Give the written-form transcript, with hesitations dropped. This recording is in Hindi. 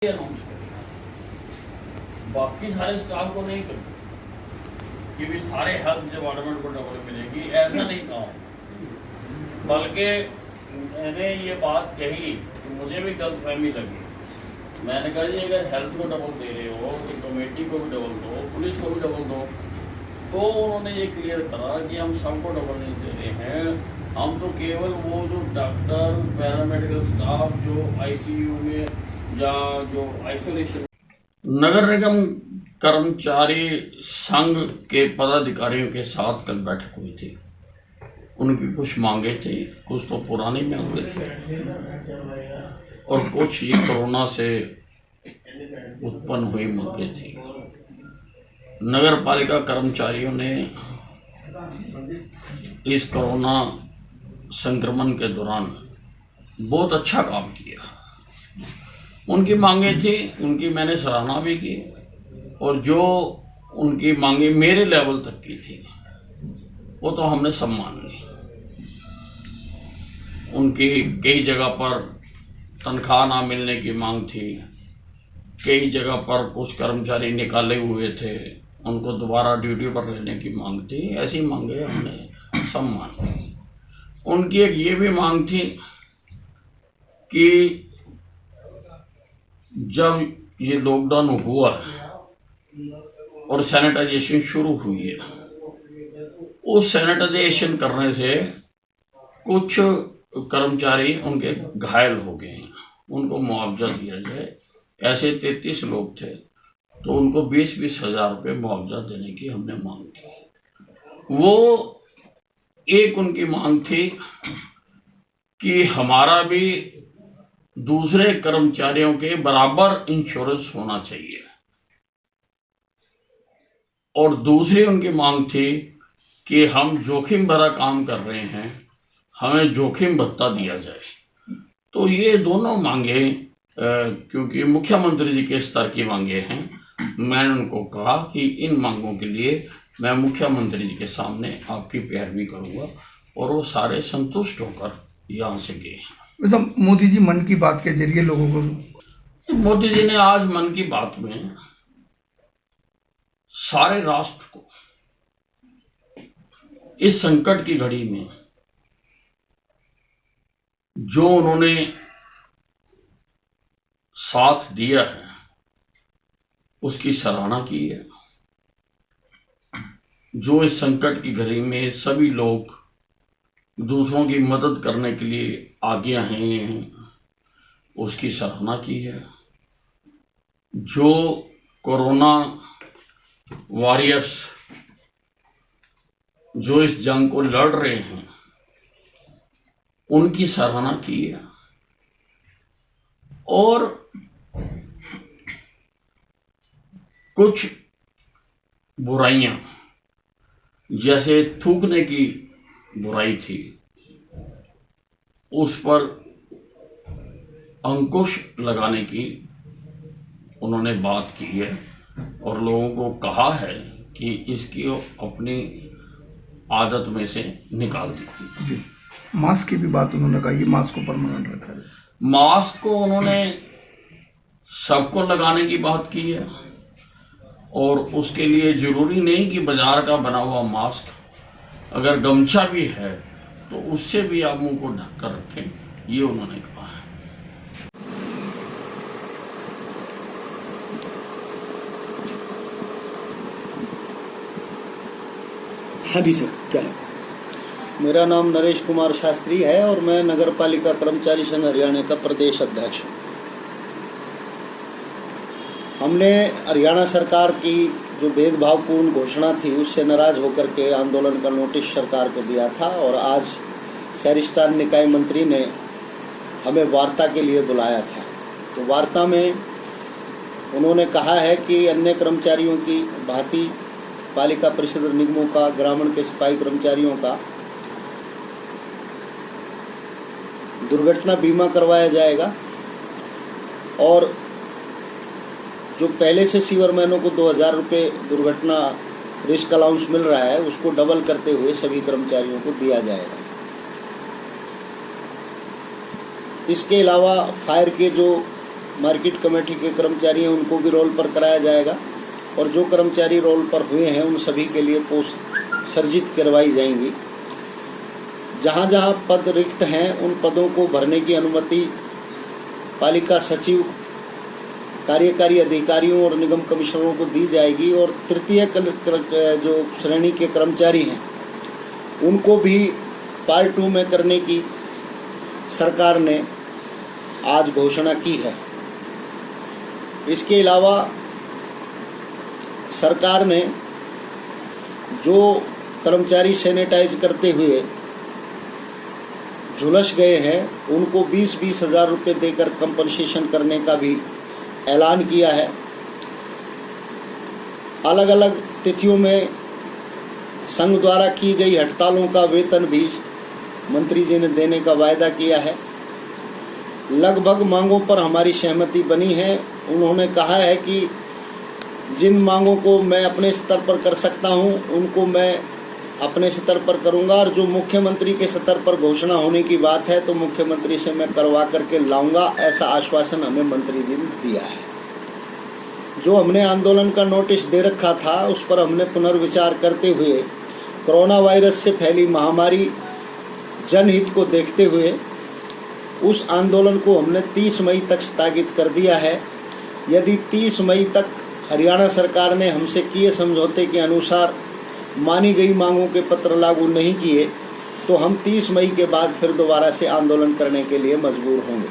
अनाउंस करें, बाकी सारे स्टाफ को नहीं करें कि भी सारे हेल्थ डिपार्टमेंट को डबल मिलेगी, ऐसा नहीं कहा। बल्कि मैंने ये बात कही तो मुझे भी गलतफहमी लगी। मैंने कहा जी अगर हेल्थ को डबल दे रहे हो तो कमेटी को भी डबल दो, पुलिस को भी डबल दो। तो उन्होंने ये क्लियर करा कि हम सबको डबल नहीं दे रहे हैं, हम तो केवल वो जो डॉक्टर पैरामेडिकल स्टाफ जो आईसीयू में या जो आइसोलेशन। नगर निगम कर्मचारी संघ के पदाधिकारियों के साथ कल बैठक हुई थी। उनकी कुछ मांगे थी, कुछ तो पुरानी मांगे थे और कुछ ये कोरोना से उत्पन्न हुई मांगे थी। नगर पालिका कर्मचारियों ने इस कोरोना संक्रमण के दौरान बहुत अच्छा काम किया। उनकी मांगे थी, उनकी मैंने सराहना भी की और जो उनकी मांगे मेरे लेवल तक की थी वो तो हमने सब मान ली। उनकी कई जगह पर तनख्वाह ना मिलने की मांग थी, कई जगह पर कुछ कर्मचारी निकाले हुए थे, उनको दोबारा ड्यूटी पर रहने की मांग थी। ऐसी मांगे हमने सब मान ली। उनकी एक ये भी मांग थी कि जब ये लॉकडाउन हुआ और सैनिटाइजेशन शुरू हुई है, उस सैनिटाइजेशन करने से कुछ कर्मचारी उनके घायल हो गए हैं, उनको मुआवजा दिया जाए। ऐसे 33 लोग थे तो उनको 20-20 हजार रुपये मुआवजा देने की हमने मांग की। वो एक उनकी मांग थी कि हमारा भी दूसरे कर्मचारियों के बराबर इंश्योरेंस होना चाहिए, और दूसरी उनकी मांग थी कि हम जोखिम भरा काम कर रहे हैं, हमें जोखिम भत्ता दिया जाए। तो ये दोनों मांगे क्योंकि मुख्यमंत्री जी के स्तर की मांगे हैं, मैंने उनको कहा कि इन मांगों के लिए मैं मुख्यमंत्री जी के सामने आपकी पैरवी करूंगा, और वो सारे संतुष्ट होकर यहाँ से गए। मतलब मोदी जी मन की बात के जरिए लोगों को, मोदी जी ने आज मन की बात में सारे राष्ट्र को इस संकट की घड़ी में जो उन्होंने साथ दिया है उसकी सराहना की है। जो इस संकट की घड़ी में सभी लोग दूसरों की मदद करने के लिए आगे आए हैं, उसकी सराहना की है। जो कोरोना वॉरियर्स जो इस जंग को लड़ रहे हैं उनकी सराहना की है। और कुछ बुराइयां जैसे थूकने की बुराई थी, उस पर अंकुश लगाने की उन्होंने बात की है और लोगों को कहा है कि इसकी अपनी आदत में से निकाल दी। मास्क की भी बात उन्होंने कही, मास्क को परमानेंट रखा है। मास्क को उन्होंने सबको लगाने की बात की है, और उसके लिए जरूरी नहीं कि बाजार का बना हुआ मास्क, अगर गमछा भी है तो उससे भी आप मुंह को ढककर रखें, ये उन्होंने कहा है। हाँ जी सर, क्या है? मेरा नाम नरेश कुमार शास्त्री है और मैं नगर पालिका कर्मचारी संघ हरियाणा का प्रदेश अध्यक्ष हूँ। हमने हरियाणा सरकार की जो भेदभावपूर्ण घोषणा थी उससे नाराज होकर के आंदोलन का नोटिस सरकार को दिया था, और आज शहरी निकाय मंत्री ने हमें वार्ता के लिए बुलाया था। तो वार्ता में उन्होंने कहा है कि अन्य कर्मचारियों की भांति पालिका परिषद निगमों का, ग्रामीण के सफाई कर्मचारियों का दुर्घटना बीमा करवाया जाएगा, और जो पहले से सीवरमैनों को 2000 रुपये दुर्घटना रिस्क अलाउंस मिल रहा है उसको डबल करते हुए सभी कर्मचारियों को दिया जाएगा। इसके अलावा फायर के जो मार्केट कमेटी के कर्मचारी हैं उनको भी रोल पर कराया जाएगा और जो कर्मचारी रोल पर हुए हैं उन सभी के लिए पोस्ट सर्जित करवाई जाएंगी। जहां जहां पद रिक्त हैं उन पदों को भरने की अनुमति पालिका सचिव, कार्यकारी अधिकारियों और निगम कमिश्नरों को दी जाएगी और तृतीय जो श्रेणी के कर्मचारी हैं उनको भी पार्ट 2 में करने की सरकार ने आज घोषणा की है। इसके अलावा सरकार ने जो कर्मचारी सैनिटाइज करते हुए झुलस गए हैं उनको 20-20 हज़ार रुपये देकर कंपनसेशन करने का भी ऐलान किया है। अलग अलग तिथियों में संघ द्वारा की गई हड़तालों का वेतन भी मंत्री जी ने देने का वायदा किया है। लगभग मांगों पर हमारी सहमति बनी है। उन्होंने कहा है कि जिन मांगों को मैं अपने स्तर पर कर सकता हूं उनको मैं अपने स्तर पर करूंगा और जो मुख्यमंत्री के स्तर पर घोषणा होने की बात है तो मुख्यमंत्री से मैं करवा करके लाऊंगा, ऐसा आश्वासन हमें मंत्री जी ने दिया है। जो हमने आंदोलन का नोटिस दे रखा था उस पर हमने पुनर्विचार करते हुए कोरोना वायरस से फैली महामारी जनहित को देखते हुए उस आंदोलन को हमने 30 मई तक स्थगित कर दिया है। यदि 30 मई तक हरियाणा सरकार ने हमसे किए समझौते के अनुसार मानी गई मांगों के पत्र लागू नहीं किए तो हम 30 मई के बाद फिर दोबारा से आंदोलन करने के लिए मजबूर होंगे।